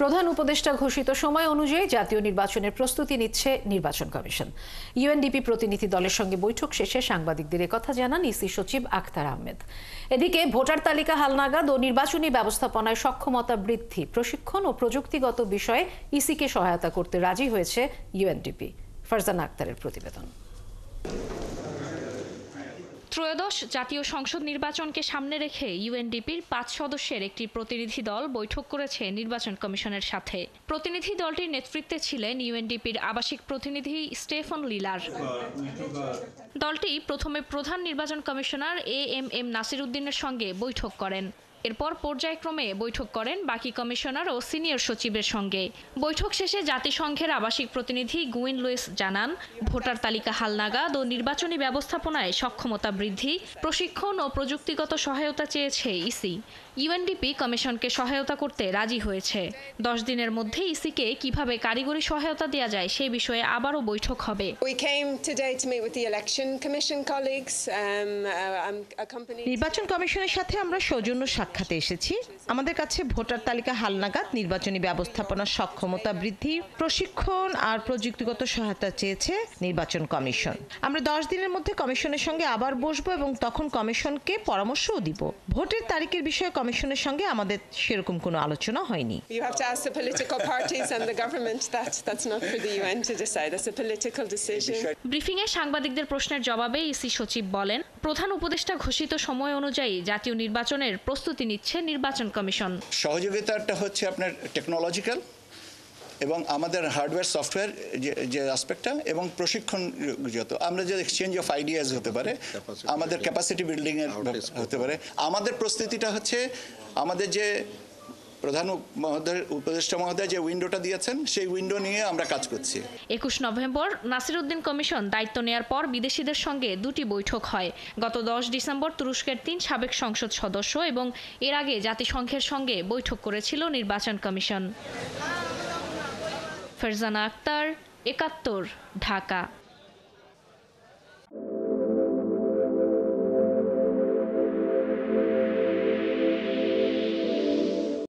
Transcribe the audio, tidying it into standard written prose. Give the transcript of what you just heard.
প্রধান উপদেষ্টা ঘোষিত সময় অনুযায়ী জাতীয় নির্বাচনের প্রস্তুতি নিচ্ছে নির্বাচন কমিশন। ইউএনডিপি প্রতিনিধি দলের সঙ্গে বৈঠক শেষে সাংবাদিকদের একথা জানান ইসি সচিব আখতার আহমেদ। এদিকে ভোটার তালিকা হালনাগাদ ও নির্বাচনী ব্যবস্থাপনায় সক্ষমতা বৃদ্ধি, প্রশিক্ষণ ও প্রযুক্তিগত বিষয়ে ইসিকে সহায়তা করতে রাজি হয়েছে ইউএনডিপি। ফারজানা আক্তারের প্রতিবেদন। ত্রয়োদশ জাতীয় সংসদ নির্বাচনকে সামনে রেখে ইউএনডিপির 5 সদস্যের একটি প্রতিনিধি দল বৈঠক করেছে নির্বাচন কমিশনের সাথে। প্রতিনিধি দলটির নেতৃত্বে ছিলেন ইউএনডিপির আবাসিক প্রতিনিধি স্টেফন লিলার। দলটি প্রথমে প্রধান নির্বাচন কমিশনার এএমএম নাসির উদ্দিনের সঙ্গে বৈঠক করেন। এরপর পর্যায়ক্রমে বৈঠক করেন বাকি কমিশনার ও সিনিয়র সচিবের সঙ্গে। বৈঠক শেষে জাতিসংঘের আবাসিক প্রতিনিধি গুইন লুইস জানান, ভোটার তালিকা হালনাগাদ ও নির্বাচনী ব্যবস্থাপনায় সক্ষমতা বৃদ্ধি, প্রশিক্ষণ ও প্রযুক্তিগত সহায়তা চেয়েছে ইসি। ইউএনডিপি কমিশনকে সহায়তা করতে রাজি হয়েছে। 10 দিনের মধ্যে ইসিকে কিভাবে কারিগরি সহায়তা দেওয়া যায় সে বিষয়ে আবারও বৈঠক হবে। নির্বাচন কমিশনের সাথে আমরা সৌজন্য সাক্ষাতে এসেছি। আমাদের কাছে ভোটার তালিকা হালনাগাদ, নির্বাচনী ব্যবস্থাপনার সক্ষমতা বৃদ্ধি, প্রশিক্ষণ আর প্রযুক্তিগত সহায়তা চেয়েছে নির্বাচন কমিশন। আমরা 10 দিনের মধ্যে কমিশনের সঙ্গে আবার বসবো এবং তখন কমিশনকে পরামর্শও দিব। ভোটের তারিখের বিষয়ে কমিশনের সঙ্গে আমাদের সেরকম কোনো আলোচনা হয়নি। ব্রিফিংয়ে সাংবাদিকদের প্রশ্নের জবাবে ইসি সচিব বলেন, প্রধান উপদেষ্টা ঘোষিত সময় অনুযায়ী জাতীয় নির্বাচনের প্রস্তুতি নিচ্ছে নির্বাচন কমিশন। সহযোগিতাটা হচ্ছে আপনার টেকনোলজিক্যাল এবং আমাদের হার্ডওয়্যার সফটওয়্যার যে অ্যাসপেক্টটা এবং প্রশিক্ষণগত, আমরা যে এক্সচেঞ্জ অফ আইডিয়াস হতে পারে, আমাদের ক্যাপাসিটি বিল্ডিং এর হতে পারে। আমাদের প্রস্তুতিটা হচ্ছে আমাদের যে প্রধান উপদেষ্টা মহোদয় যে উইন্ডোটা দিয়েছেন সেই উইন্ডো নিয়ে আমরা কাজ করছি। 21 নভেম্বর নাসির উদ্দিন কমিশন দায়িত্ব নেয়ার পর বিদেশিদের সঙ্গে 2টি বৈঠক হয়। গত 10 ডিসেম্বর তুরস্কের 3 সাবেক সংসদ সদস্য এবং এর আগে জাতিসংঘের সঙ্গে বৈঠক করেছিল নির্বাচন কমিশন। ফারজানা আক্তার, 71, ঢাকা।